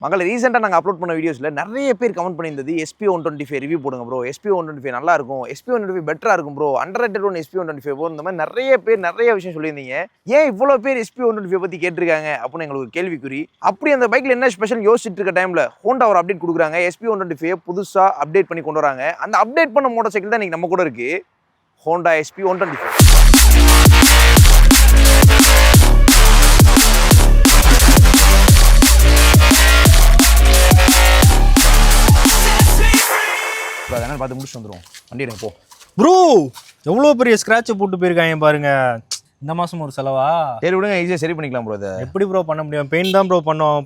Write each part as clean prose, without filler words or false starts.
மகள ரீசெண்டாக நாங்கள் அப்லோட் பண்ண வீடியோஸில் நிறைய பேர் கமெண்ட் பண்ணியிருந்தது SP125 ரிவ்யூ போடுங்க ப்ரோ, SP125 நல்லா இருக்கும், SP125 பெட்டராக இருக்கும் bro, underrated one SP125 bro, இந்த மாதிரி நிறைய பேர் நிறைய விஷயம் சொல்லியிருந்தீங்க. ஏன் இவ்வளோ பேர் SP125 பற்றி கேட்டிருக்காங்க அப்படின்னு எங்களுக்கு ஒரு கேள்விக்குறி. அப்படி அந்த பைக்கில் என்ன ஸ்பெஷல் யோசிச்சுட்டு இருக்க டைமில் ஹோண்டா ஒரு அப்டேட் கொடுக்குறாங்க. SP125 புதுசாக அப்டேட் பண்ணி கொண்டு வராங்க. அந்த அப்டேட் பண்ண மோட்டார் சைக்கிள் தான் இன்றைக்கி நம்ம கூட இருக்குது, ஹோண்டா SP125. அதனால பார்த்து முடிச்சு வந்துடும் வண்டி எனக்கு போ ப்ரோ. எவ்வளோ பெரிய ஸ்க்ராட்சை போட்டு போயிருக்காங்க பாருங்க. இந்த மாதம் ஒரு செலவா? சரி விடுங்க, ஈஸியாக சரி பண்ணிக்கலாம் ப்ரோ. அதை எப்படி ப்ரோ பண்ண முடியும்? பெயிண்ட் தான் ப்ரோ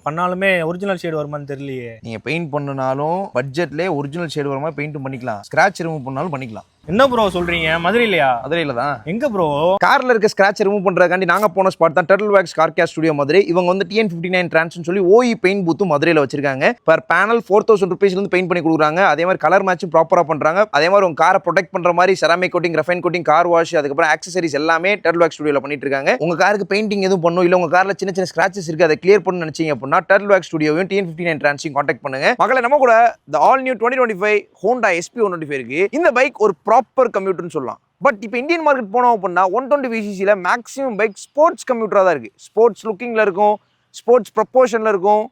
பண்ணாலுமே ஒரிஜினல் ஷேடு வருமானு தெரியலையே. நீங்கள் பெயிண்ட் பண்ணனாலும் பட்ஜெட்லேயே ஒரிஜினல் ஷேடு வருமா பெயிண்ட்டும் பண்ணிக்கலாம், ஸ்க்ராட்ச் ரிமூவ் பண்ணாலும் பண்ணிக்கலாம். என்ன ப்ரோ சொல்றீங்க? மதுரையிலையா? மதுரையில தான். எங்க ப்ரோ? கார்ல இருக்க ஸ்கிராட்ச் ரிமூவ் பண்றதுக்காண்டி நாங்க போன ஸ்பாட் தான் turtle wax car care studio Madurai. இவங்க வந்து TN59 டிரான்ஸ்னு சொல்லி OE பெயிண்ட் பூத்தும் மதுரையில வச்சிருக்காங்க. பர் பேனல் 4000 rupees இருந்து பெயிண்ட் பண்ணி கொடுக்குறாங்க. அதே மாதிரி கலர் மேட்சும் ப்ராப்பரா பண்றாங்க. அதே மாதிரி உங்க காரை ப்ரொடெக்ட் பண்ற மாதிரி ceramic coating, refine coating, car wash, அதுக்கப்புறம் ஆக்சசரிஸ் எல்லாமே டர்ட்டில் வேக்ஸ் ஸ்டுடியோல பண்ணிட்டு இருக்காங்க. உங்க காருக்கு பெயிண்டிங் எதுவும் பண்ணும் இல்ல உங்க கார்ல சின்ன சின்ன ஸ்கிராச்சஸ் இருக்கு அதை கிளியர் பண்ணணும்னு நினைச்சீங்க அப்படின்னா டர்ட்டில் வேக்ஸ் ஸ்டுடியோவையும் TN59 டிரான்ஸையும் கான்டாக்ட் பண்ணுங்க. மக்களை நம்ம கூட the all new 2025 Honda SP125 இருக்கு. இந்த பைக் ஒரு ப்ராப்பர் கம்யூட்டர் சொல்லலாம். பட் இப்போ இந்தியன் மார்க்கெட் போனோம் அப்படின்னா 120cc மேக்ஸிமம் பைக் ஸ்போர்ட்ஸ் கம்யூட்டராக தான் இருக்குது. ஸ்போர்ட்ஸ் லுக்கிங்கில் இருக்கும், ஸ்போர்ட்ஸ் ப்ரொப்போர்ஷனில் இருக்கும்,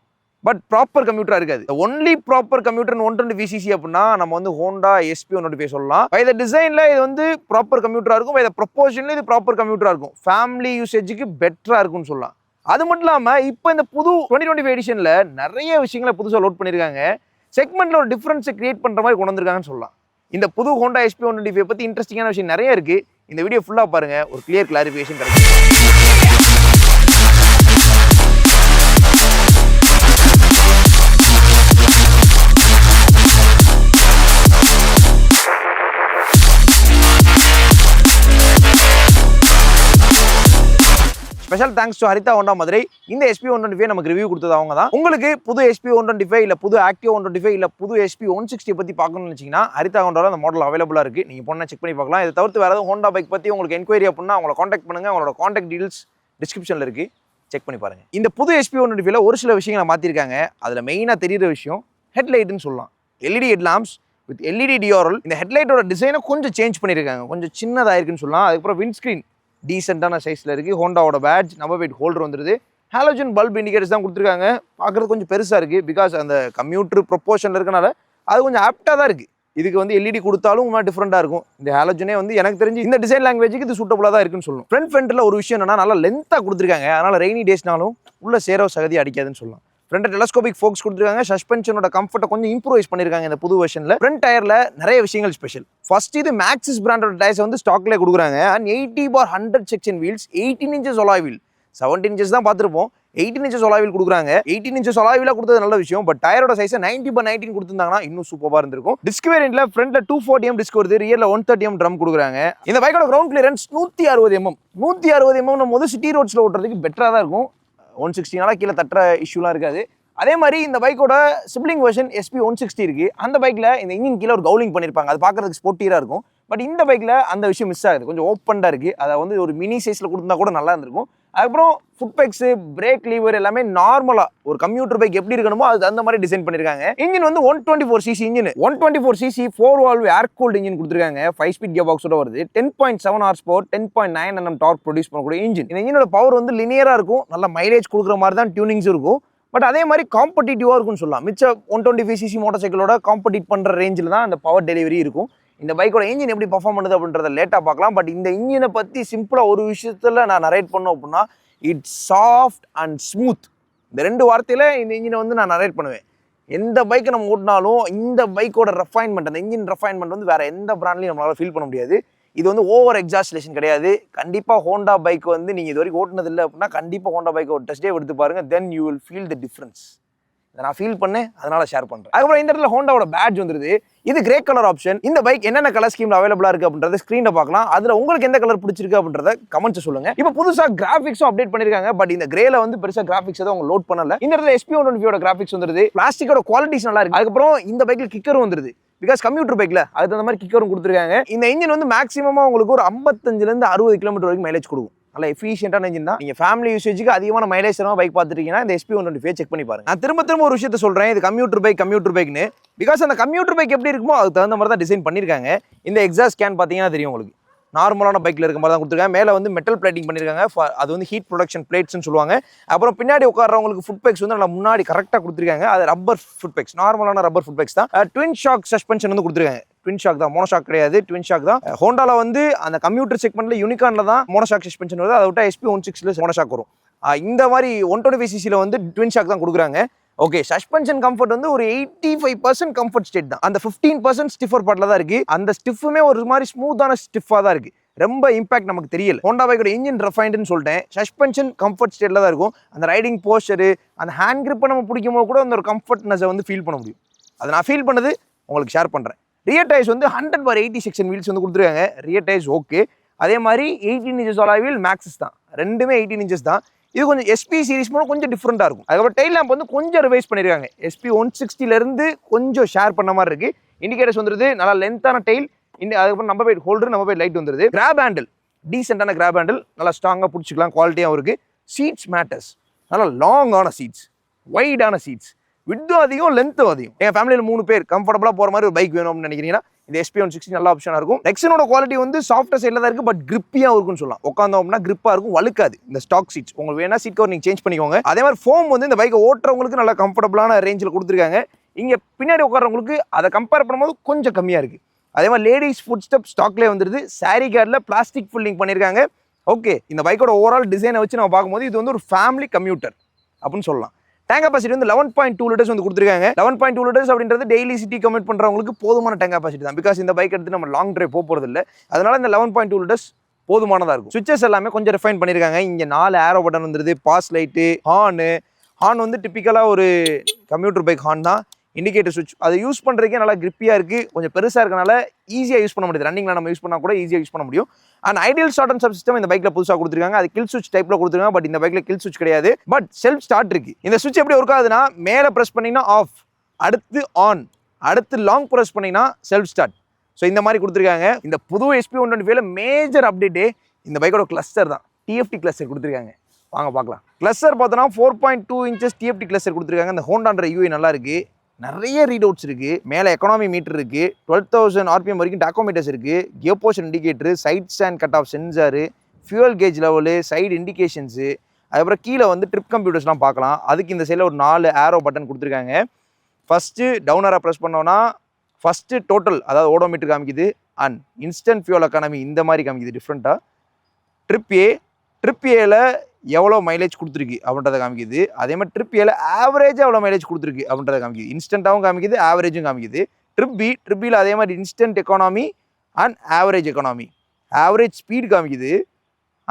பட் ப்ராப்பர் கம்யூட்டராக இருக்காது. ஒன்லி ப்ராப்பர் கம்யூட்டர் 120cc அப்படின்னா நம்ம வந்து ஹோண்டா SP125 சொல்லலாம். இந்த டிசைனில் இது வந்து ப்ராப்பர் கம்யூட்டராக இருக்கும், இந்த ப்ரொப்போர்ஷனில் இது ப்ராப்பர் கம்யூட்டராக இருக்கும். ஃபேமிலி யூசேஜுக்கு பெட்டராக இருக்கும்னு சொல்லலாம். அது மட்டும் இல்லாமல் இப்போ இந்த புது 2025 எடிஷனில் நிறைய விஷயங்களை புதுசாக லோட் பண்ணியிருக்காங்க. செக்மெண்ட்டில் ஒரு டிஃப்ரென்ஸை கிரியேட் பண்ணுற மாதிரி கொண்டு வந்திருக்காங்கன்னு சொல்லலாம். இந்த புது ஹோண்டா SP125 பற்றி இன்ட்ரெஸ்டிங்கான விஷயம் நிறைய இருக்குது. இந்த வீடியோ ஃபுல்லாக பாருங்கள், ஒரு கிளியர் கிளாரிஃபிகேஷன் கிடைக்கும். Special thanks to Haritha Honda Madurai. இந்த SP125 நமக்கு ரிவ்யூ கொடுத்தது அவங்க தான். உங்களுக்கு புது SP125 இல்லை புது ஆக்டிவ் 125 இல்லை புது SP160 பற்றி பார்க்கணும்னு நினச்சிங்கன்னா ஹரிதா ஹோண்டாவில் அந்த மாடல் அவைலபிளாக இருக்குது. நீங்கள் போனால் செக் பண்ணி பார்க்கலாம். இதை தவிர்த்து வேறு ஏதாவது ஹோண்டா பைக் பற்றி உங்களுக்கு என்கொயரி அப்படின்னா அவங்களை காண்டாக்ட் பண்ணுங்கள். அவங்களோட காண்டாக்ட் டீடைல்ஸ் டிஸ்கிரிப்ஷனில் இருக்குது, செக் பண்ணி பாருங்கள். இந்த புது SP125 ஒரு சில விஷயங்களை மாற்றிருக்காங்க. அதில் மெயினாக தெரிகிற விஷயம் ஹெட்லைட்டுன்னு சொல்லலாம். LED head Lamb's with LED DRL. இந்த ஹெட்லைட்டோட டிசைனை கொஞ்சம் சேஞ்ச் பண்ணியிருக்காங்க, கொஞ்சம் சின்னதாக இருக்குன்னு சொல்லலாம். அதுக்கப்புறம் விண்ட்ஸ்க்ரீன் டீசெண்டான சைஸில் இருக்குது. ஹோண்டாவோட பேட்ச் நம்பர் வெயிட் ஹோல்டர் வந்துருது. ஹாலோஜன் பல்ப் இண்டிகேட்டர்ஸ் தான் கொடுத்துருக்காங்க. பார்க்குறது கொஞ்சம் பெருசாக இருக்குது, பிகாஸ் அந்த கம்யூட்டர் ப்ரொப்போர்ஷனில் இருக்கனால அது கொஞ்சம் ஆப்டாக தான் இருக்குது. இதுக்கு வந்து LED கொடுத்தாலும் இன்னும் டிஃப்ரெண்ட்டாக இருக்கும். இந்த ஹாலோஜனே வந்து எனக்கு தெரிஞ்சு இந்த டிசைன் லாங்குவேஜுக்கு இது சூட்டபுளாக தான் இருக்குன்னு சொல்லணும். ஃப்ரண்ட்டில் ஒரு விஷயம் என்னன்னா நல்லா லென்த்தாக கொடுத்துருக்காங்க. அதனால் ரெய்னி டேஸ்னாலும் உள்ள சேரோ சகதி அடிக்காதுன்னு சொல்லலாம். ஃப்ரண்ட் டெலஸ்கோபிக் ஃபோக்ஸ் கொடுத்துருக்காங்க. சஸ்பென்ஷனோட கம்ஃபர்ட்டை கொஞ்சம் இம்ப்ரூவைஸ் பண்ணியிருக்காங்க இந்த புது வெர்ஷனில். ஃப்ரண்ட் டயரில் நிறைய விஷயங்கள் ஸ்பெஷல். ஃபர்ஸ்ட் இது மேக்ஸிஸ் பிராண்டோட டயர்ஸ் வந்து ஸ்டாக்லேயே கொடுக்குறாங்க. And 80/100 section wheels, 18 inches alloy wheel. 17 inches தான் பார்த்துருப்போம், 18 inches அலாய் வீல் கொடுக்குறாங்க. 18 inches அலாய் வீலாக கொடுத்தது நல்ல விஷயம். பட் டயரோட சைஸை 90/19 கொடுத்துருந்தாங்கன்னா இன்னும் சூப்பராக இருந்திருக்கும். டிஸ்க் வேரியன்ட்ல ஃப்ரண்ட்ல 240mm டிஸ்க் வருது, ரியர்ல 130mm ட்ரம் கொடுக்குறாங்க. இந்த பைக்கோட கிரவுண்ட் கிளியரன்ஸ் 160mm. 160mm போது சிட்டி ரோட்ஸ்ல ஓட்டுறதுக்கு பெட்டராக தான் இருக்கும். 160 கீழே தட்டுற இஷ்யூலாம் இருக்காது. அதே மாதிரி இந்த பைக்கோட சிப்ளிங் வெர்ஷன் SP160 இருக்கு. அந்த பைக்ல இந்த இன்ஜின் கீழே ஒரு கவுலிங் பண்ணிருப்பாங்க, அது பார்க்கறதுக்கு ஸ்போர்ட்டியரா இருக்கும். பட் இந்த பைக்ல அந்த விஷயம் மிஸ் ஆகுது, கொஞ்சம் ஓப்பன்டா இருக்கு. அதை வந்து ஒரு மினி சைஸ்ல கொடுத்தா கூட நல்லா இருந்திருக்கும். அதுக்கப்புறம் ஃபுட் பெக்ஸ், பிரேக் லீவர் எல்லாமே நார்மலா ஒரு கம்யூட்டர் பைக் எப்படி இருக்கணுமோ அது அந்த மாதிரி டிசைன் பண்ணிருக்காங்க. இன்ஜின் வந்து 124cc இன்ஜின், 124cc 4 valve ஏர் கூல்டு இன்ஜின் கொடுத்துருக்காங்க. 5 speed கியர் பாக்ஸோட வருது. 10.7 horsepower, 10.9 Nm டார்க் ப்ரொடியூஸ் பண்ணக்கூடிய இன்ஜின். இந்த இன்ஜினோட பவர் வந்து லினியரா இருக்கும், நல்ல மைலேஜ் கொடுக்குற மாதிரி தான் டியூனிங்ஸ் இருக்கும். பட் அதே மாதிரி காம்படிட்டிவாக இருக்கும்னு சொல்லலாம். மிச்ச 125cc மோட்டார் சைக்கிளோட காம்படிட் பண்ணுற ரேஞ்சில் தான் அந்த பவர் டெலிவரி இருக்கும். இந்த பைக்கோட இன்ஜின் எப்படி பர்ஃபார்ம் பண்ணுது அப்படின்றத லேட்டாக பார்க்கலாம். பட் இந்த இன்ஜினை பற்றி சிம்பிளாக ஒரு விஷயத்தில் நான் நரேட் பண்ணோம் அப்படின்னா இட்ஸ் சாஃப்ட் அண்ட் ஸ்மூத். இந்த 2 வார்த்தையில் இந்த இன்ஜினை வந்து நான் நரேட் பண்ணுவேன். எந்த பைக்கை நம்ம ஓட்டினாலும் இந்த பைக்கோட ரெஃபைன்மெண்ட், அந்த இன்ஜின் ரெஃபைன்மெண்ட் வந்து வேறு எந்த பிராண்ட்லையும் நம்மளால் ஃபீல் பண்ண முடியாது. இது வந்து ஓவர் எக்ஸாஸ்லேஷன் கிடையாது. கண்டிப்பாக ஹோண்டா பைக் வந்து நீங்கள் இது வரைக்கும் ஓட்டினது இல்லை அப்படின்னா கண்டிப்பாக ஹோண்டா பைக்கை ஒரு டெஸ்ட் டே எடுத்து பாருங்கள். Then you will feel the difference. இதை நான் ஃபீல் பண்ணேன், அதனால ஷேர் பண்ணுறேன். அதுக்கப்புறம் இந்த இடத்துல ஹோண்டாவோட பேட்ச் வந்துருது. இது கிரே கலர் ஆப்ஷன். இந்த பைக் என்னென்ன கலர் ஸ்கீம்ல அவைலபிளாக இருக்குது அப்படின்றத ஸ்க்ரீனில் பார்க்கலாம். அதில் உங்களுக்கு எந்த கலர் பிடிச்சிருக்கு அப்படின்றத கமெண்ட்ஸ் சொல்லுங்கள். இப்போ புதுசாக கிராஃபிக்ஸும் அப்டேட் பண்ணியிருக்காங்க. பட் இந்த கிரேல வந்து பெருசாக கிராஃபிக்ஸ் எதுவும் அவங்க லோட் பண்ணல. இந்த இடத்துல SP125 கிராஃபிக்ஸ் வந்துருது. பிளாஸ்டிக்கோட குவாலிட்டிஸ் நல்லா இருக்கு. அதுக்கப்புறம் இந்த பைக்கில் கிக்கரும் வந்துருது. பிகாஸ் கம்யூட்டர் பைக்கில் அதுக்கு அந்த மாதிரி கிக்கரும் கொடுத்துருக்காங்க. இந்த இன்ஜின் வந்து மேக்ஸிமமாக உங்களுக்கு ஒரு 55 to 60 km வரைக்கும் மைலேஜ் கொடுக்கும். நல்ல எஃபிஷியன்டான இன்ஜின் தான். நீங்கள் ஃபேமிலி யூசேஜுக்கு அதிகமான மைலேஜ் தரமாக பைக் பார்த்துட்டீங்கன்னா இந்த SP125 செக் பண்ணி பாருங்க. நான் திரும்ப ஒரு விஷயத்த சொல்கிறேன், இது கம்யூட்டர் பைக்னு. பிகாஸ் அந்த கம்யூட்டர் பைக் எப்படி இருக்குமோ அதுக்கு தகுந்த மாதிரி தான் டிசைன் பண்ணியிருக்காங்க. இந்த எக்ஸாஸ்ட் கேன் பார்த்தீங்கன்னா தெரியும் உங்களுக்கு, நார்மலான பைக்கில் இருக்க மாதிரி தான் கொடுத்துருக்காங்க. மேலே வந்து மெட்டல் பிளேட்டிங் பண்ணியிருக்காங்க, அது வந்து ஹீட் ப்ரொடக்ஷன் பிளேட்ஸ்னு சொல்லுவாங்க. அப்புறம் பின்னாடி உட்காரவங்களுக்கு ஃபுட் பேக்ஸ் வந்து நல்லா முன்னாடி கரெக்டாக கொடுத்துருக்காங்க. அது ரப்பர் ஃபுட் பேக்ஸ், நார்மலான ரப்பர் ஃபுட் பேக்ஸ் தான். ட்வின் ஷாக் சஸ்பென்ஷன் வந்து கொடுத்துருக்காங்க. ட்வின் ஷாக் தான், மோனோஷாக் கிடையாது, ட்வின் ஷாக் தான். ஹோண்டால வந்து அந்த கம்ப்யூட்டர் செக்மெண்ட்ல யூனிகார்ன்ல தான் மோனோஷாக் சஸ்பென்ஷன் வருது. அதை விட்டா SP160ல மோனோஷாக் வரும். இந்த மாதிரி 125cc வந்து ட்வின் ஷாக் தான் கொடுக்குறாங்க. ஓகே, சஸ்பென்ஷன் கம்ஃபர்ட் வந்து ஒரு 85% கம்ஃபர்ட் ஸ்டேட் தான். அந்த 15% ஸ்டிஃபர் பார்ட்ல தான் இருக்கு. அந்த ஸ்டிஃபுமே ஒரு மாதிரி ஸ்மூத்தான ஸ்டிஃபா தான் இருக்கு. ரொம்ப இம்பாக்ட் நமக்கு தெரியல. ஹோண்டா பைக்கோட இன்ஜின் ரெஃபைன்டுன்னு சொல்லிட்டேன், சஸ்பென்ஷன் கம்ஃபர்ட் ஸ்டேட்ல தான் இருக்கும். அந்த ரைடிங் போஸ்டரு, அந்த ஹேண்ட் கிரிப்பை நம்ம பிடிக்கும் போது கூட அந்த ஒரு கம்ஃபர்ட்னஸை வந்து ஃபீல் பண்ண முடியும். அதை நான் ஃபீல் பண்ணது உங்களுக்கு ஷேர் பண்ணுறேன். ரியர் டயர்ஸ் வந்து 100/80 செக்ஷன் வீல்ஸ் வந்து கொடுத்துருக்காங்க. Rear tyres okay. அதே மாதிரி 18 இன்ச்சஸ் அலாய் வீல் மேக்ஸஸ் தான், ரெண்டுமே 18 இன்ச்சஸ் தான். இது கொஞ்சம் SP சீரிஸ் மூலம் கொஞ்சம் டிஃப்ரெண்ட்டாக இருக்கும். அதுக்கப்புறம் டெயில் லேம்ப் வந்து கொஞ்சம் ரிவைஸ் பண்ணியிருக்காங்க. SP160லேருந்து கொஞ்சம் ஷேர் பண்ண மாதிரி இருக்குது. இண்டிகேட்டர்ஸ் வந்துருது, நல்லா லென்த்தான டெயில். அதுக்கப்புறம் number plate holder, number plate light வந்துருது. கிராப் ஹேண்டில், டீசென்டான கிராப் ஹேண்டில், நல்லா ஸ்ட்ராங்காக பிடிச்சிக்கலாம், குவாலிட்டியாகவும் இருக்குது. சீட்ஸ் மேட்டர்ஸ், நல்லா லாங்கான சீட்ஸ், வைடான சீட்ஸ், விட்டும் அதிகம், லென்த்தும் அதிகம். என் ஃபேமிலியில் 3 பேர் கம்ஃபர்டபுளாக போகிற மாதிரி ஒரு பைக் வேணும் அப்படின்னு நினைக்கிறீங்கன்னா இந்த SP160 நல்ல ஆப்ஷனாக இருக்கும். ரெக்ஸனோட குவாலிட்டி வந்து சாஃப்டர் சைடில் தான் இருக்குது, பட் கிரிப்பியாக இருக்கும்னு சொல்லலாம். உட்காந்தோம்னா கிரிப்பாக இருக்கும், வழுக்காது. இந்த ஸ்டாக் சீட்ஸ் உங்களுக்கு வேணா சீட் கவர் நீங்கள் சேஞ்ச் பண்ணிக்கோங்க. அதே மாதிரி ஃபோம் வந்து இந்த பைக்கை ஓட்டுறவங்களுக்கு நல்ல கம்ஃபர்டபுளான ரேஞ்சில் கொடுத்துருக்காங்க. இங்கே பின்னாடி உட்காரவங்களுக்கு அதை கம்பேர் பண்ணும்போது கொஞ்சம் கம்மியாக இருக்குது. அதே மாதிரி லேடிஸ் ஃபுட் ஸ்டெப் ஸ்டாக்லேயே வந்துருது. சாரி கார்டில் பிளாஸ்டிக் ஃபில்லிங் பண்ணியிருக்காங்க. ஓகே, இந்த பைக்கோட ஓவரால் டிசைனை வச்சு நம்ம பார்க்கும்போது இது வந்து ஒரு ஃபேமிலி கம்யூட்டர் அப்படின்னு சொல்லலாம். டேங்க் கெப்பாசிட்டி வந்து 11.2 லிட்டர்ஸ் வந்து கொடுத்துருக்காங்க. 11.2 லிட்டர்ஸ் அப்படின்றது டெய்லி சிட்டி கம்யூட் பண்ணுறவங்களுக்கு போதுமான டேங்க் கெப்பாசிட்டி தான். பிகாஸ் இந்த பைக் எடுத்து நம்ம லாங் டிரைவ் போகிறது இல்லை. அதனால இந்த 11.2 லிட்டர்ஸ் போதுமானதாக இருக்கும். சுவிச்சஸ் எல்லாமே கொஞ்சம் ரிஃபைன் பண்ணியிருக்காங்க. இங்கே 4 ஏரோ பட்டன் வந்துருது, பாஸ் லைட்டு, ஹார்ன் வந்து டிப்பிக்கலாக ஒரு கம்யூட்டர் பைக் ஹார்ன் தான். இண்டிகேட்டர் சுவிட்ச், அதை யூஸ் பண்ணுறதுக்கே நல்லா கிரிப்பியாக இருக்குது. கொஞ்சம் பெருசாக இருக்கனால ஈஸியாக யூஸ் பண்ண முடியுது. ரன்னிங்கில் நம்ம யூஸ் பண்ணால் கூட ஈஸியாக யூஸ் பண்ண முடியும். And ideal start and stop system இந்த பைக்கில் புதுசாக கொடுத்துருக்காங்க. அது கில் சுவிட்ச் டைப்பில் கொடுத்துருக்காங்க. பட் இந்த பைக்கில் கில் சுவிட்ச் கிடையாது, பட் செல்ஃப் ஸ்டார்ட் இருக்குது. இந்த சுவிட்ச் எப்படி ஒர்க் ஆகுதுன்னா, மேலே ப்ரெஸ் பண்ணிங்கன்னா ஆஃப், அடுத்து ஆன், அடுத்து லாங் ப்ரெஸ் பண்ணிங்கன்னா செல்ஃப் ஸ்டார்ட். ஸோ இந்த மாதிரி கொடுத்துருக்காங்க. இந்த புது SP125ல மேஜர் அப்டேட்டு இந்த பைக்கோட கிளஸ்டர் தான். TFT கிளஸ்டர் கொடுத்துருக்காங்க. வாங்க பார்க்கலாம். கிளஸ்டர் பார்த்தோன்னா 4.2 இன்ச்சஸ் TFT கிளஸ்டர் கொடுத்துருக்காங்க. இந்த ஹோண்டான்ற UI நல்லா இருக்குது. நிறைய ரீட் அவுட்ஸ் இருக்குது. மேலே எக்கனாமி மீட்டர் இருக்குது, 12,000 RPM வரைக்கும் டாக்கோமீட்டர்ஸ் இருக்குது, gear position indicator, side stand cut off sensor, fuel gauge level, side indications, அதுக்கப்புறம் கீழே வந்து ட்ரிப் கம்ப்யூட்டர்ஸ்லாம் பார்க்கலாம். அதுக்கு இந்த சைடில் ஒரு 4 ஏரோ பட்டன் கொடுத்துருக்காங்க. ஃபஸ்ட்டு டவுனராக ப்ரெஸ் பண்ணோன்னா ஃபஸ்ட்டு டோட்டல், அதாவது ஓடோமீட்டர் காமிக்குது. அண்ட் இன்ஸ்டன்ட் ஃபியூல் எக்கானமி இந்த மாதிரி காமிக்குது டிஃப்ரெண்ட்டாக. ட்ரிப் ஏல எவ்வளோ மைலேஜ் கொடுத்துருக்கு அப்படின்றத காமிக்குது. அதே மாதிரி ட்ரிப் ஏல ஆவரேஜாக எவ்வளோ மைலேஜ் கொடுத்துருக்கு அப்படின்றத காமிக்குது. இன்ஸ்டண்ட்டாகவும் காமிக்குது, ஆவரேஜும் காமிக்குது. ட்ரிப்பியில் அதே மாதிரி instant economy and average economy, average speed காமிக்குது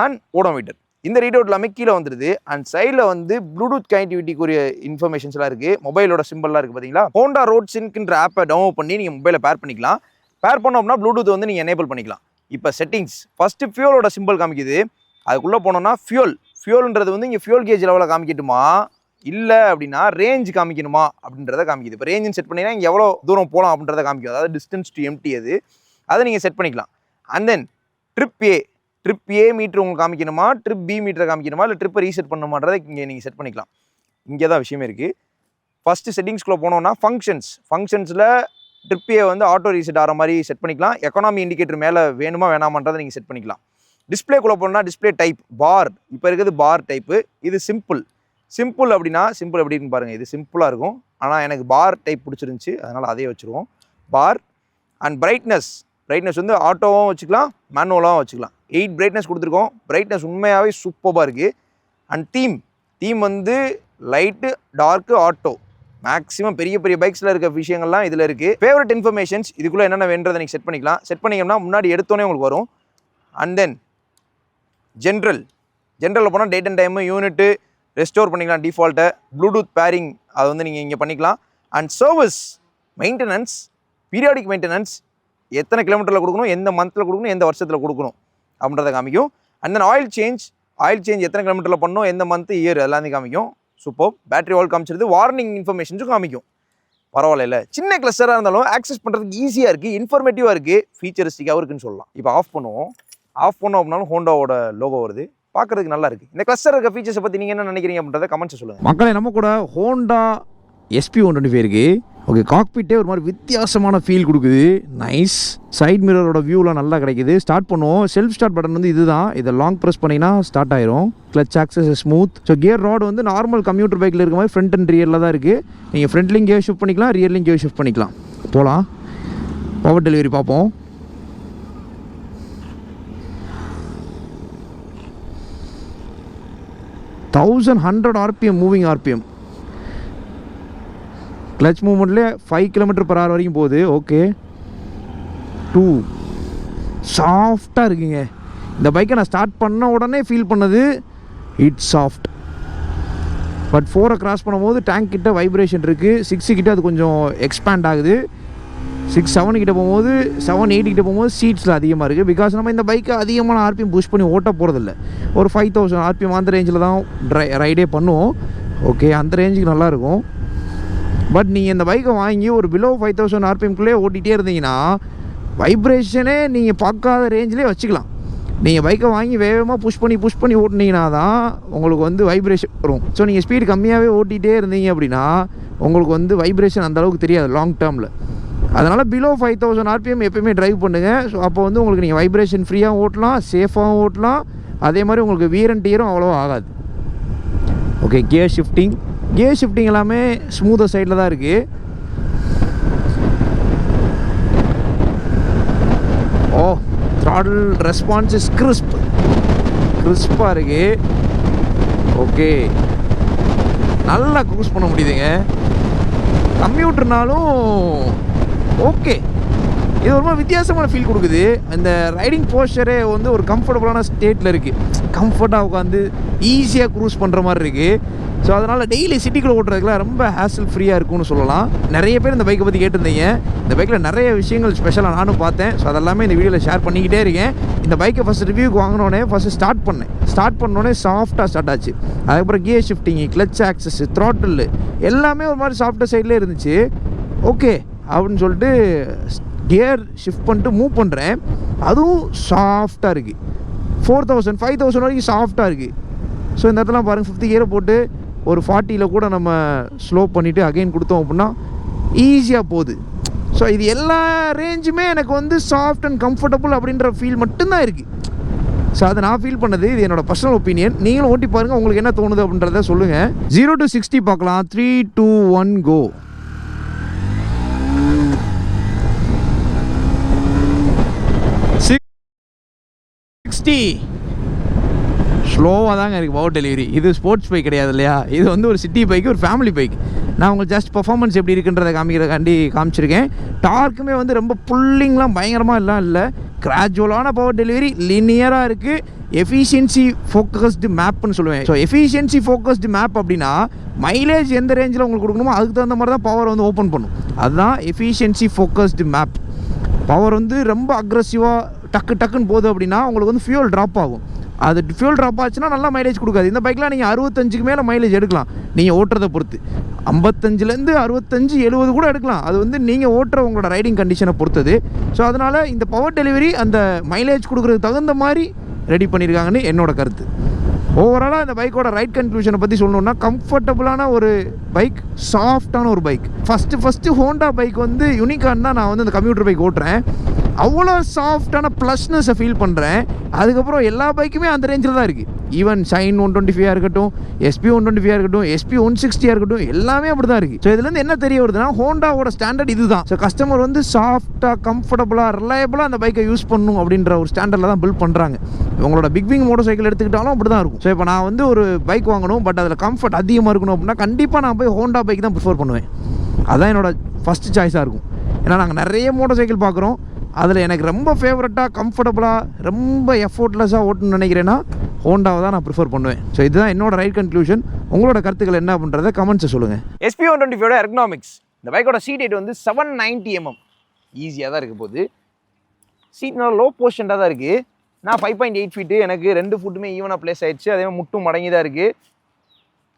அண்ட் ஓடோமீட்டர். இந்த ரீட் அவுட் எல்லாமே கீழே வந்துடுது. அண்ட் சைடில் வந்து ப்ளூடூத் கனெக்டிவிட்டிக்குரிய இன்ஃபர்மேஷன்ஸ்லாம் இருக்குது. மொபைலோட சிம்பிள்லாம் இருக்குது பார்த்தீங்களா. ஹோண்டா ரோட் சின்க்ன்ற ஆப்பை டவுன்லோட் பண்ணி நீங்கள் மொபைலை பேர் பண்ணிக்கலாம். பேர் பண்ணோம்னா ப்ளூடூத் வந்து நீங்கள் எனேபிள் பண்ணிக்கலாம். இப்போ செட்டிங்ஸ், ஃபஸ்ட்டு ஃபியூலோட சிம்பிள் காமிக்குது. அதுக்குள்ளே போனோம்னா ஃபியூல்ன்றது வந்து இங்கே ஃபியூல் கேஜ் லெவலில் காமிக்கட்டுமா, இல்லை அப்படின்னா ரேஞ்ச் காமிக்கணுமா அப்படின்றத காமிக்குது. இப்போ ரேஞ்சுன்னு செட் பண்ணிங்கன்னா இங்கே எவ்வளோ தூரம் போகலாம் அப்படின்றத காமிக்கும். அதாவது டிஸ்டன்ஸ் டு எம்டி அதை நீங்கள் செட் பண்ணிக்கலாம். And then trip A meter உங்களுக்கு காமிக்கணுமா, ட்ரிப் பி மீட்டரை காமிக்கணுமா, இல்லை ட்ரிப்பை ரீசெட் பண்ணணுமான்றதை இங்கே நீங்கள் செட் பண்ணிக்கலாம். இங்கே தான் விஷயமே இருக்குது. ஃபஸ்ட்டு செட்டிங்ஸ்குள்ளே போனோம்னா ஃபங்க்ஷன்ஸில் ட்ரிப் ஏ வந்து ஆட்டோ ரீசெட் ஆகிற மாதிரி செட் பண்ணிக்கலாம். எக்கானமி இண்டிகேட்டர் மேலே வேணுமா வேணாமன்றதை நீங்கள் செட் பண்ணிக்கலாம். டிஸ்பிளேக்குள்ளே போனால் டிஸ்பிளே டைப் பார், இப்போ இருக்குது பார் டைப்பு. இது சிம்பிள் அப்படின்னா சிம்பிள் எப்படி இருக்குன்னு பாருங்கள். இது சிம்பிளாக இருக்கும், ஆனால் எனக்கு பார் டைப் பிடிச்சிருந்துச்சி, அதனால் அதே வச்சுருவோம். பார் அண்ட் பிரைட்னஸ் வந்து ஆட்டோவும் வச்சுக்கலாம், மேனுவலாகவும் வச்சுக்கலாம். 8 பிரைட்னஸ் கொடுத்துருக்கோம். பிரைட்னஸ் உண்மையாகவே சூப்பராக இருக்குது. அண்ட் தீம் வந்து லைட்டு, டார்க்கு, ஆட்டோ, மேக்ஸிமம் பெரிய பைக்ஸில் இருக்க விஷயங்கள்லாம் இதில் இருக்குது. ஃபேவரட் இன்ஃபர்மேஷன்ஸ் இதுக்குள்ளே என்னென்ன வேண்டதை நீங்கள் செட் பண்ணிக்கலாம். செட் பண்ணிங்கன்னா முன்னாடி எடுத்தோன்னே உங்களுக்கு வரும். அண்ட் தென் ஜென்ரலில் போனால் date and time, unit restore பண்ணிக்கலாம். டிஃபால்ட்டை ப்ளூடூத் பேரிங் அதை வந்து நீங்கள் இங்கே பண்ணிக்கலாம். And service maintenance, periodic maintenance, எத்தனை கிலோமீட்டரில் கொடுக்கணும், எந்த மந்தில் கொடுக்கணும், எந்த வருஷத்தில் கொடுக்கணும் அப்படின்றத காமிக்கும். அண்ட் தென் ஆயில் சேஞ்ச் எத்தனை கிலோமீட்டரில் பண்ணணும், எந்த மந்த், இயர் எல்லாத்தையும் காமிக்கும். சூப்பர். பேட்டரி வால் காமிச்சிருது, வார்னிங் இன்ஃபர்மேஷன்ஸும் காமிக்கும். பரவாயில்ல, சின்ன கிளஸ்டராக இருந்தாலும் ஆக்சஸ் பண்ணுறதுக்கு ஈஸியாக இருக்குது, இன்ஃபர்மேட்டிவாக இருக்குது, ஃபீச்சரிஸ்டிக்காகவும் இருக்குன்னு சொல்லலாம். இப்போ ஆஃப் பண்ணோம் அப்படின்னாலும் ஹோண்டாவோட லோகோ வருது. பார்க்கறதுக்கு நல்லா இருக்குது. இந்த கிளஸ்டர் இருக்க ஃபீச்சர்ஸை பற்றி நீங்கள் என்ன நினைக்கிறீங்க அப்படின்றத கமெண்ட்ஸ் சொல்லுங்கள். மக்களே, நம்ம கூட ஹோண்டா SP125 இருக்குது. ஓகே, காக்பிட்டே ஒரு மாதிரி வித்தியாசமான ஃபீல் கொடுக்குது. நைஸ். சைட் மிரரோட வியூலாம் நல்லா கிடைக்குது. ஸ்டார்ட் பண்ணுவோம். செல்ஃப் ஸ்டார்ட் பட்டன் வந்து இதுதான். இதை லாங் ப்ரெஸ் பண்ணிங்கன்னா ஸ்டார்ட் ஆயிரும். Clutch access smooth. So gear rod வந்து நார்மல் கம்ப்யூட்டர் பைக்கில் இருக்க மாதிரி ஃப்ரண்ட் அண்ட் ரியரில் தான் இருக்குது. நீங்கள் ஃப்ரண்ட்லையும் கியர் ஷிஃப்ட் பண்ணிக்கலாம், ரியர்லையும் கியர் ஷிஃப்ட் பண்ணிக்கலாம். போகலாம். பவர் டெலிவரி பார்ப்போம். ₹1100 மூவிங் RPM. கிளச் மூவ்மெண்ட்லேயே 5 km/h வரைக்கும் போகுது. ஓகே, 2 சாஃப்டாக இருக்குங்க. இந்த பைக்கை நான் ஸ்டார்ட் பண்ண உடனே ஃபீல் பண்ணது இட்ஸ் சாஃப்ட். பட் 4 கிராஸ் பண்ணும்போது டேங்க் கிட்ட வைப்ரேஷன் இருக்குது. 6 கிட்ட அது கொஞ்சம் எக்ஸ்பேண்ட் ஆகுது. 6-7 கிட்ட போகும்போது 7-8 கிட்ட போகும்போது சீட்ஸில் அதிகமாக இருக்குது. பிகாஸ் நம்ம இந்த பைக்கை அதிகமான RPM புஷ் பண்ணி ஓட்ட போகிறதில்ல. ஒரு 5000 RPM அந்த ரேஞ்சில் தான் ரைடே பண்ணுவோம். ஓகே, அந்த ரேஞ்சுக்கு நல்லாயிருக்கும். பட் நீங்கள் இந்த பைக்கை வாங்கி ஒரு பிலோ 5000 RPMக்குள்ளே ஓட்டிகிட்டே இருந்தீங்கன்னா வைப்ரேஷனே நீங்கள் பார்க்காத ரேஞ்சிலே வச்சுக்கலாம். நீங்கள் பைக்கை வாங்கி வேகமாக புஷ் பண்ணி ஓட்டினீங்கன்னா தான் உங்களுக்கு வந்து வைப்ரேஷன் வரும். ஸோ நீங்கள் ஸ்பீடு கம்மியாகவே ஓட்டிகிட்டே இருந்தீங்க அப்படின்னா உங்களுக்கு வந்து வைப்ரேஷன் அந்தளவுக்கு தெரியாது லாங் டேர்மில். அதனால் பிலோ 5000 RPM எப்போயுமே ட்ரைவ் பண்ணுங்கள். ஸோ அப்போ வந்து உங்களுக்கு நீங்கள் வைப்ரேஷன் ஃப்ரீயாக ஓட்டலாம், சேஃபாகவும் ஓட்டலாம். அதே மாதிரி உங்களுக்கு வீர் அண்ட் டியரும் அவ்வளோவா ஆகாது. ஓகே, கியர் ஷிஃப்டிங் எல்லாமே ஸ்மூத்தாக சைடில் தான் இருக்குது. ஓ, த்ராட்டில் ரெஸ்பான்ஸ் இஸ் கிறிஸ்பாக இருக்குது. ஓகே, நல்லா க்ரூஸ் பண்ண முடியுதுங்க. கம்ப்யூட்டர்னாலும் ஓகே, இது ஒரு மாதிரி வித்தியாசமான ஃபீல் கொடுக்குது. இந்த ரைடிங் போஸ்டரே வந்து ஒரு கம்ஃபர்டபுளான ஸ்டேட்டில் இருக்குது. கம்ஃபர்ட்டாக உட்காந்து ஈஸியாக க்ரூஸ் பண்ணுற மாதிரி இருக்குது. ஸோ அதனால் டெய்லி சிட்டிக்குள்ளே ஓட்டுறதுக்குலாம் ரொம்ப ஹேசல் ஃப்ரீயாக இருக்கும்னு சொல்லலாம். நிறைய பேர் இந்த பைக்கை பற்றி கேட்டிருந்தீங்க. இந்த பைக்கில் நிறைய விஷயங்கள் ஸ்பெஷலாக நானும் பார்த்தேன். ஸோ அதெல்லாமே இந்த வீடியோவில் ஷேர் பண்ணிக்கிட்டே இருக்கேன். இந்த பைக்கை ஃபஸ்ட் ரிவ்யூக்கு வாங்கினோடனே ஃபஸ்ட்டு ஸ்டார்ட் பண்ணோடனே சாஃப்டாக ஸ்டார்ட் ஆச்சு. அதுக்கப்புறம் gear shifting, clutch access, throttle எல்லாமே ஒரு மாதிரி சாஃப்டாக சைட்லேயே இருந்துச்சு. ஓகே அப்படின்னு சொல்லிட்டு கியர் ஷிஃப்ட் பண்ணிட்டு மூவ் பண்ணுறேன். அதுவும் சாஃப்டாக இருக்குது. 4000 5000 வரைக்கும் சாஃப்டாக இருக்குது. ஸோ இந்த இடத்துல பாருங்கள், 5th கியரை போட்டு ஒரு 40ல் கூட நம்ம ஸ்லோ பண்ணிவிட்டு அகைன் கொடுத்தோம் அப்படின்னா ஈஸியாக போகுது. ஸோ இது எல்லா ரேஞ்சுமே எனக்கு வந்து சாஃப்ட் அண்ட் கம்ஃபர்டபுள் அப்படின்ற ஃபீல் மட்டும்தான் இருக்குது. ஸோ அதை நான் ஃபீல் பண்ணது. இது என்னோட பர்சனல் ஒப்பீனியன். நீங்களும் ஓட்டி பாருங்கள், உங்களுக்கு என்ன தோணுது அப்படின்றத சொல்லுங்கள். 0 to 60 பார்க்கலாம். 3, 2, 1 கோ. ஸ்லோவாக தாங்க இருக்குது பவர் டெலிவரி. இது ஸ்போர்ட்ஸ் பைக் கிடையாது இல்லையா, இது வந்து ஒரு சிட்டி பைக், ஒரு ஃபேமிலி பைக். நான் உங்களுக்கு ஜஸ்ட் பர்ஃபார்மன்ஸ் எப்படி இருக்குன்றதை காமிச்சிருக்கேன். டார்க்குமே வந்து ரொம்ப புல்லிங்லாம் பயங்கரமாக எல்லாம் இல்லை. கிராஜுவலான பவர் டெலிவரி, லினியராக இருக்குது. எஃபிஷியன்சி ஃபோக்கஸ்டு மேப்னு சொல்லுவேன். ஸோ எஃபிஷியன்சி ஃபோக்கஸ்டு மேப் அப்படின்னா மைலேஜ் எந்த ரேஞ்சில் உங்களுக்கு கொடுக்கணுமோ அதுக்கு தகுந்த மாதிரி தான் பவர் வந்து ஓப்பன் பண்ணும். அதுதான் எஃபிஷியன்சி ஃபோக்கஸ்டு மேப். பவர் வந்து ரொம்ப அக்ரெசிவாக டக்குன்னு போகுது அப்படின்னா உங்களுக்கு வந்து ஃபியூல் ட்ராப் ஆகும். அது ஃபியூல் ட்ராப் ஆச்சுன்னா நல்லா மைலேஜ் கொடுக்காது. இந்த பைக்கில் நீங்கள் 65க்கு மேலே மைலேஜ் எடுக்கலாம் நீங்கள் ஓட்டுறதை பொறுத்து. 55லேருந்து 65, 70 கூட எடுக்கலாம். அது வந்து நீங்கள் ஓட்டுற உங்களோட ரைடிங் கண்டிஷனை பொறுத்தது. ஸோ அதனால் இந்த பவர் டெலிவரி அந்த மைலேஜ் கொடுக்குறதுக்கு தகுந்த மாதிரி ரெடி பண்ணியிருக்காங்கன்னு என்னோட கருத்து. ஓவராலாக இந்த பைக்கோட ரைட் கன்க்ளூஷனை பற்றி சொல்லணுன்னா கம்ஃபர்டபுளான ஒரு பைக், சாஃப்டான ஒரு பைக். ஃபஸ்ட்டு ஹோண்டா பைக் வந்து யூனிகார்ன் தான் நான் வந்து அந்த கம்ப்யூட்டர் பைக் ஓட்டுறேன். அவ்வளோ சாஃப்டான ப்ளஸ்னஸை ஃபீல் பண்ணுறேன். அதுக்கப்புறம் எல்லா பைக்குமே அந்த ரேஞ்சில் தான் இருக்குது. ஈவன் ஷைன் 125 இருக்கட்டும், SP125 இருக்கட்டும், SP160 இருக்கட்டும், எல்லாமே அப்படி தான் இருக்குது. ஸோ இதுலேருந்து என்ன தெரிய வருதுன்னா ஹோண்டாவோட ஸ்டாண்டர்ட் இது தான். ஸோ கஸ்டமர் வந்து சாஃப்டாக, கம்ஃபர்டபுளாக, ரிலையபிளாக அந்த பைக்கை யூஸ் பண்ணணும் அப்படின்ற ஒரு ஸ்டாண்டர்டில் தான் பில்ட் பண்ணுறாங்க. உங்களோட பிக் விங் மோட்டர் சைக்கிள் எடுத்துக்கிட்டாலும் அப்படி தான் இருக்கும். ஸோ இப்போ நான் வந்து ஒரு பைக் வாங்கணும், பட் அதில் கம்ஃபர்ட் அதிகமாக இருக்கணும் அப்படின்னா கண்டிப்பாக நான் போய் ஹோண்டா பைக் தான் ப்ரிஃபர் பண்ணுவேன். அதுதான் என்னோட ஃபஸ்ட்டு சாய்ஸாக இருக்கும். ஏன்னா நாங்கள் நிறைய மோட்டர் சைக்கிள் பார்க்குறோம். அதில் எனக்கு ரொம்ப ஃபேவரட்டாக, கம்ஃபர்டபுளாக, ரொம்ப எஃபோர்ட்லெஸ்ஸாக ஓட்டணும்னு நினைக்கிறேன்னா ஹோண்டாவை தான் நான் ப்ரிஃபர் பண்ணுவேன். ஸோ இதுதான் என்னோட ரைட் கன்க்ளூஷன். உங்களோட கருத்துக்கள் என்ன அப்படின்றத கமெண்ட்ஸை சொல்லுங்கள். SP125 ergonomics. இந்த பைக்கோட சீட் ஹைட் வந்து 790 mm. ஈஸியாக தான் இருக்க போகுது. சீட் நல்லா லோ பொசிஷனாக தான் இருக்குது. நான் 5.8 feet, எனக்கு 2 ஃபுட்டுமே ஈவனாக பிளேஸ் ஆகிடுச்சு. அதே மாதிரி முட்டும் மடங்கி தான் இருக்குது.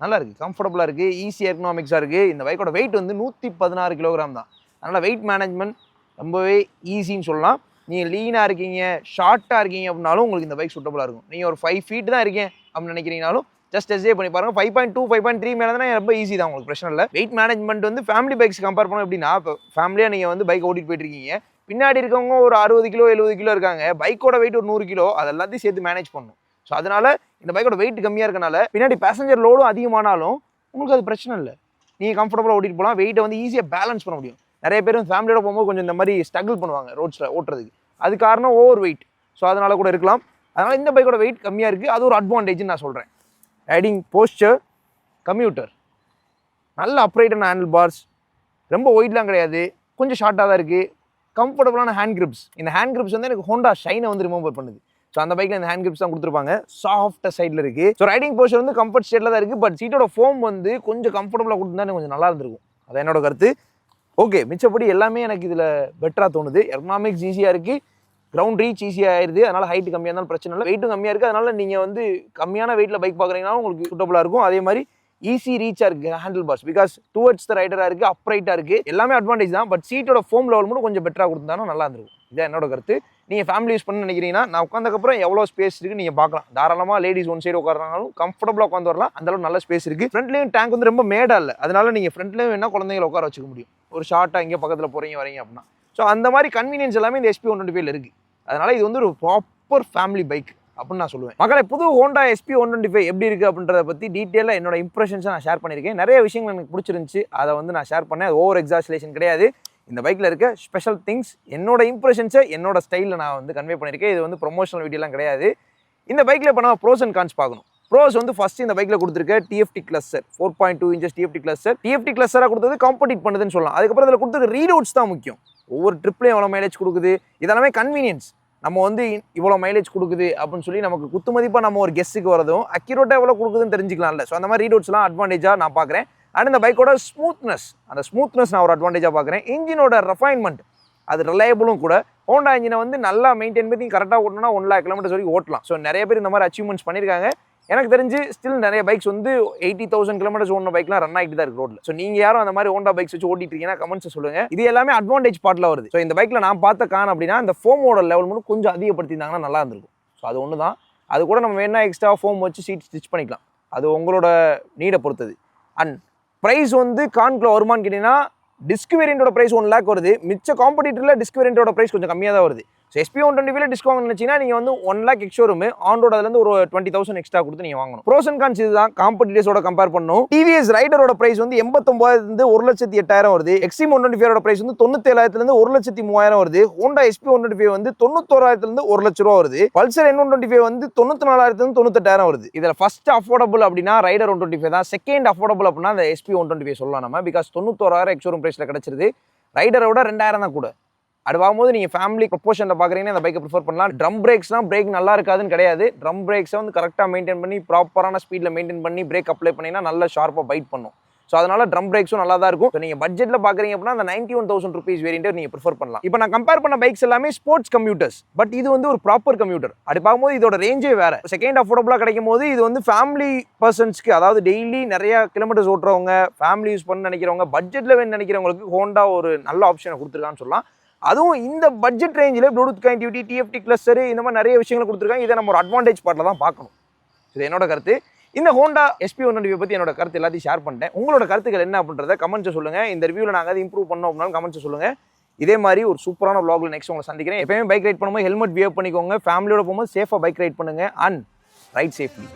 நல்லா இருக்குது, கம்ஃபர்டபுளாக இருக்குது, ஈஸி எர்கனாமிக்ஸாக இருக்குது. இந்த பைக்கோட வெயிட் வந்து 116 kg தான். அதனால் வெயிட் மேனேஜ்மெண்ட் ரொம்பவே ஈஸின்னு சொல்லலாம். நீங்கள் லீனாக இருக்கீங்க, ஷார்ட்டாக இருக்கீங்க அப்படின்னாலும் உங்களுக்கு இந்த பைக் சூட்டபுளாக இருக்கும். நீங்கள் ஒரு 5 ஃபீட் தான் இருக்கேன் அப்படின்னு நினைக்கிறீங்கனாலும் ஜஸ்ட் எஸ்ஏ பண்ணி பாருங்க. 5.2 5.3 மேலே தான் ரொம்ப ஈஸி தான், உங்களுக்கு பிரச்சனை இல்லை. வெயிட் மேனேஜ்மெண்ட் வந்து ஃபேமிலி பைக்ஸ் கம்பேர் பண்ணோம் எப்படின்னா, இப்போ ஃபேமிலியாக நீங்கள் வந்து பைக் ஓட்டிட்டு போயிட்டு இருக்கீங்க, பின்னாடி இருக்கவங்க ஒரு 60 கிலோ 70 கிலோ இருக்காங்க, பைக்கோட வெயிட் ஒரு 100 கிலோ, அது எல்லாத்தையும் சேர்த்து மேனேஜ் பண்ணணும். ஸோ அதனால இந்த பைக்கோட வெயிட் கம்மியாக இருக்கனால பின்னாடி பேசஞ்சர் லோடும் அதிகமானாலும் உங்களுக்கு அது பிரச்சனை இல்லை. நீங்கள் கம்ஃபர்டபுளாக ஓட்டிட்டு போகலாம், வெயிட்டை வந்து ஈஸியாக பேலன்ஸ் பண்ண முடியும். நிறைய பேர் ஃபேமிலியோட போகும்போது கொஞ்சம் இந்த மாதிரி ஸ்ட்ரகிள் பண்ணுவாங்க ரோட்ஸில் ஓட்டுறதுக்கு, அது காரணம் ஓவர் வெயிட். ஸோ அதனால கூட இருக்கலாம். அதனால் இந்த பைக்கோட வெயிட் கம்மியாக இருக்குது, அது ஒரு அட்வான்டேஜ்னு நான் சொல்கிறேன். ரைடிங் போஸ்டர், கம்யூட்டர், நல்ல அப்ரைட்டான ஹேண்டில் பார்ஸ், ரொம்ப ஒயிட்லாம் கிடையாது, கொஞ்சம் ஷார்ட்டாக தான் இருக்குது, கம்ஃபர்டபுளான ஹேண்ட் கிரிப்ஸ். இந்த ஹேண்ட் கிரிப்ஸ் வந்து எனக்கு ஹோண்டா ஷைனை வந்து ரிமூவ் பண்ணுது. ஸோ அந்த பைக்கில் இந்த ஹேண்ட் கிரிப்ஸ் தான் கொடுத்துருப்பாங்க, சாஃப்ட் சைடில் இருக்குது. ஸோ ரைடிங் போஸ்டர் வந்து கம்ஃபர்ட் ஸ்டேட்டில் தான் இருக்குது, பட் சீட்டோட ஃபோம் வந்து கொஞ்சம் கம்ஃபர்டபுளாக கொடுத்துருந்தா கொஞ்சம் நல்லா இருந்திருக்கும். அது என்னோட கருத்து. ஓகே, மிச்சப்படி எல்லாமே எனக்கு இதில் பெட்டராக தோணுது. எர்னாமிக்ஸ் ஈஸியாக இருக்குது, கிரவுண்ட் ரீச் ஈஸியாக ஆயிடுது, அதனால் ஹைட்டு கம்மியாக இருந்தாலும் பிரச்சனை இல்லை, வெயிட்டும் கம்மியாக இருக்குது. அதனால் நீங்கள் வந்து கம்மியான வெயிட்டில் பைக் பார்க்குறீங்கன்னா உங்களுக்கு சூட்டபுளாக இருக்கும். அதே மாதிரி ஈஸி ரீச்சாக இருக்குது handle bars, because towards the ரைடராக இருக்குது, அப்ரைட்டாக இருக்குது, எல்லாமே அட்வான்டேஜ் தான். பட் சீட்டோட ஃபோம் லெவல் மட்டும் கொஞ்சம் பெட்டராக கொடுத்தாலும் நல்லா இருந்திருக்கும். இதான் என்னோட கருத்து. நீங்கள் ஃபேமிலி யூஸ் பண்ணு நினைக்கிறீங்கன்னா, நான் உட்காந்தக்கப்புறம் எவ்வளோ ஸ்பேஸ் இருக்குது நீங்கள் பார்க்கலாம். தாராளமாக லேடிஸ் ஒன் சைடு உட்காராலும் கம்ஃபர்டபுளாக உட்காந்து வரலாம், அந்தளவு நல்ல ஸ்பேஸ் இருக்குது. ஃப்ரண்ட்லேயும் டேங்க் வந்து ரொம்ப மேடாக இல்லை, அதனால நீங்கள் ஃப்ரண்ட்லேயும் வேணால் குழந்தைங்களை உட்கார வச்சுக்க முடியும், ஒரு ஷார்ட்டாக இங்கே பக்கத்தில் போகிறீங்க வரீங்க அப்படின்னா. ஸோ அந்த மாதிரி கன்வீனியன்ஸ் எல்லாமே இந்த SP 125 இருக்குது. அதனால் இது வந்து ஒரு ப்ராப்பர் ஃபேமிலி பைக் அப்படின்னு நான் சொல்லுவேன். மக்களை, புது ஹோண்டா SP 125 எப்படி இருக்குது அப்படின்றத பற்றி டீட்டெயிலாக என்னோட இம்ப்ரெஷன்ஸை நான் ஷேர் பண்ணியிருக்கேன். நிறைய விஷயங்கள் எனக்கு பிடிச்சிருந்துச்சு, அதை வந்து நான் ஷேர் பண்ணேன். ஓவர் எக்ஸாஸ்லேஷன் கிடையாது. இந்த பைக்கில் இருக்க ஸ்பெஷல் திங்ஸ், என்னோட இம்ப்ரெஷன்ஸை என்னோட ஸ்டைலில் நான் வந்து கன்வே பண்ணியிருக்கேன். இது வந்து ப்ரொமோஷனல் வீடியோலாம் கிடையாது. இந்த பைக்கில் இப்போ நம்ம ப்ரோஸ் அண்ட் கான்ஸ் பார்க்கணும். ப்ரோஸ் வந்து ஃபஸ்ட்டு இந்த பைக்கில் கொடுத்துருக்க TFT cluster, 4.2 inches TFT cluster. TFT கிளஸ்டராக கொடுத்தது காம்படிட் பண்ணுதுன்னு சொல்லலாம். அதுக்கப்புறம் இதில் கொடுத்துருக்க ரீலோட்ஸ் தான் முக்கியம். ஒவ்வொரு ட்ரிப்லையும் எவ்வளோ மைலேஜ் கொடுக்குது, இதெல்லாமே கன்வீனியன்ஸ். நம்ம வந்து இவ்வளோ மைலேஜ் கொடுக்குது அப்படின்னு சொல்லி நமக்கு குத்து மதிப்பாக நம்ம ஒரு கெஸ்ஸுக்கு வரதும் அக்யூரேட்டாக எவ்வளோ கொடுக்குதுன்னு தெரிஞ்சிக்கலாம்ல. ஸோ அந்த மாதிரி ரீடோட்ஸ்லாம் அட்வான்டேஜாக நான் பார்க்குறேன். அண்ட் இந்த பைக்கோட ஸ்மூத்னஸ், அந்த ஸ்மூத்னஸ் நான் ஒரு அட்வான்டேஜாக பார்க்குறேன். இன்ஜினோட ரெஃபைன்மெண்ட், அது ரிலையபிளும் கூட. ஹோண்டா இன்ஜினை வந்து நல்லா மெயின்டைன் பண்ணி கரெக்டாக ஓட்டணும்னா 1 lakh kilometers வரைக்கும் ஓட்டலாம். ஸோ நிறைய பேர் இந்த மாதிரி அச்சீவ்மெண்ட்ஸ் பண்ணியிருக்காங்க. எனக்கு தெரிஞ்சு ஸ்டில் நிறைய பைக்ஸ் வந்து 80,000 kilometers ஓடின பைக்லாம் ரன் ஆகிட்டு தான் இருக்கு ரோட்ல. ஸோ நீங்க யாரும் அந்த மாதிரி ஹோண்டா பைக்ஸ் வச்சு ஓட்டிட்டு இருக்கீங்கன்னா கமெண்ட்ஸ் சொல்லுங்க. இது எல்லாமே அட்வான்டேஜ் பார்ட்ல வருது. ஸோ இந்த பைக்ல நான் பார்த்த கான் அப்படின்னா, இந்த ஃபோமோட லெவல் மட்டும் கொஞ்சம் அதிகப்படுத்திருந்தாங்கன்னா நல்லா இருந்திருக்கும். ஸோ அது ஒன்று தான். அது கூட நம்ம வேணா எக்ஸ்ட்ரா ஃபோம் வச்சு சீட் ஸ்டிச் பண்ணிக்கலாம், அது உங்களோட நீடை பொறுத்தது. அண்ட் ப்ரைஸ் வந்து கான்குள்ள வருமானு கேட்டீங்கன்னா, டிஸ்க் வேரியண்டோட ப்ரைஸ் 1 lakh வருது. மிச்ச காம்படிட்டரில் டிஸ்க் வேரியண்டோட ப்ரைஸ் கொஞ்சம் கம்மியாக தான் வருது. ஸோ SP 125 டிஸ்கவுண்ட் நினச்சிங்கன்னா நீங்கள் வந்து 1 lakh எக்ஸ்ஷோரூம் ஆன் ரோட் அதுலேருந்து ஒரு 20,000 எக்ஸ்ட்ரா கொடுத்து நீங்கள் வாங்கணும். ப்ரோஸ் அண்ட் கான்ஸ் இதுதான் காம்படிட்டர்ஸோட கம்பேர் பண்ணணும். TVS ரைடரோட ப்ரைஸ் வந்து 89,000 1,08,000 வருது. XTREME 125 ப்ரைஸ் வந்து 97,000 1,03,000 வருது. ஹோண்டா SP 125 வந்து 91,000 1 லட்ச ரூபா வருது. பல்சர் N125 வந்து 94,000 98,000 வருது. இதில் ஃபர்ஸ்ட் அஃபோர்டபுள் அப்படின்னா ரைடர் 125 தான். செகண்ட் அஃபோர்டபுள் அப்படின்னா அந்த SP 125 சொல்லலாம் நம்ம. பிகாஸ் 91,000 எக்ஸ்ஷோரூம் ப்ரைஸில் கிடச்சிருது. ரைடரோட 2,000 தான் கூட. அது வாங்கும்போது நீங்கள் ஃபேமிலி ப்ரொப்போஷனில் பார்க்குறீங்கன்னா இந்த பைக்கை ப்ரிஃபர் பண்ணலாம். ட்ரம் பிரேக்ஸ்லாம் பிரேக் நல்லா இருக்காதுன்னு கிடையாது. ட்ரம் பிரேக்ஸை வந்து கரெக்டாக மெயின்டைன் பண்ணி ப்ராப்பரான ஸ்பீடில் மெயின்டைன் பண்ணி பிரேக் அப்ளை பண்ணிங்கன்னா நல்லா ஷார்ப்பாக பைட் பண்ணும். ஸோ அதனால ட்ரம் பிரேக்ஸும் நல்லா தான் இருக்கும். ஸோ நீங்கள் பட்ஜெட்டில் பார்க்குறீங்க அப்படின்னா அந்த 91,000 rupees வேரியண்ட்டை நீங்கள் ப்ரிஃபர் பண்ணலாம். இப்போ நான் கம்பேர் பண்ண பைக்ஸ் எல்லாமே ஸ்போர்ட்ஸ் கம்யூட்டர்ஸ், பட் இது வந்து ஒரு ப்ராப்பர் கம்யூட்டர். அப்படி பார்க்கும்போது இதோட ரேஞ்சே வேறு. செகண்ட் அஃபோர்டபுளாக கிடைக்கும் போது இது வந்து ஃபேமிலி பர்சன்ஸ்க்கு, அதாவது டெய்லி நிறைய கிலோமீட்டர்ஸ் ஓட்டுறவங்க, ஃபேமிலி யூஸ் பண்ண நினைக்கிறவங்க, பட்ஜெட்டில் வேணும் நினைக்கிறவங்களுக்கு ஹோண்டா ஒரு நல்ல ஆப்ஷனை கொடுத்துருக்கான்னு சொல்லலாம். அதுவும் இந்த பட்ஜெட் ரேஞ்சில் ப்ளூடூத் கனெக்டிவிட்டி, TFT கிளஸ்டர், இந்த மாதிரி நிறைய விஷயங்கள் கொடுத்துருக்காங்க. இதை நம்ம ஒரு அட்வான்டேஜ் பார்ட்டில் தான் பார்க்கணும். இது என்னோட கருத்து. இந்த ஹோண்டா SP 125 பற்றி என்னோட கருத்து எல்லாத்தையும் ஷேர் பண்ணிட்டேன். உங்களோட கருத்துக்கள் என்ன அப்படின்றத கமெண்ட்ஸ் சொல்லுங்கள். இந்த ரிவ்யூவில் நாங்கள் அதை இம்ப்ரூவ் பண்ணோம் அப்படின்னாலும் கமெண்ட்ஸ் சொல்லுங்கள். இதே மாதிரி ஒரு சூப்பரான vlogல நெக்ஸ்ட் உங்களை சந்திக்கிறேன். எப்பயுமே பைக் ரைட் பண்ணும்போது ஹெல்மெட் வியர் பண்ணிக்கோங்க. ஃபேமிலியோட போகும்போது சேஃபாக பைக் ரைட் பண்ணுங்கள். And right safely.